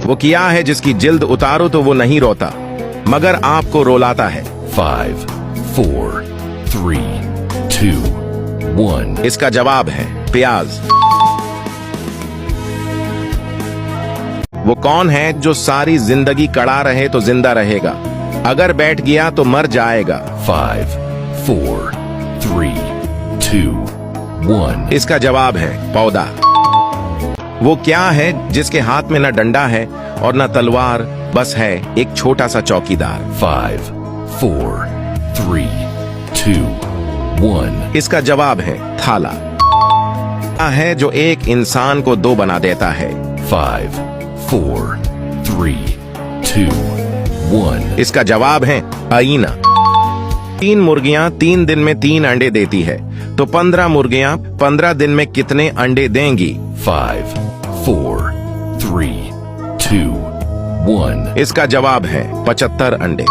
वो क्या है जिसकी जिल्द उतारो तो वो नहीं रोता मगर आपको रोलाता है? 5, 4, 3, 2, 1. इसका जवाब है प्याज। वो कौन है जो सारी जिंदगी कड़ा रहे तो जिंदा रहेगा, अगर बैठ गया तो मर जाएगा? 5, 4, 3, 2, 1. इसका जवाब है पौधा। वो क्या है जिसके हाथ में न डंडा है और न तलवार, बस है एक छोटा सा चौकीदार? 5, 4, 3, 2, 1. इसका जवाब है थाला। क्या है जो एक इंसान को दो बना देता है? 5, 4, 3, 2, 1. इसका जवाब है आईना। 3 मुर्गियां 3 दिन में 3 अंडे देती है, तो 15 मुर्गियां 15 दिन में कितने अंडे देंगी? 5, 4, 3, 2, 1. इसका जवाब है 75 अंडे।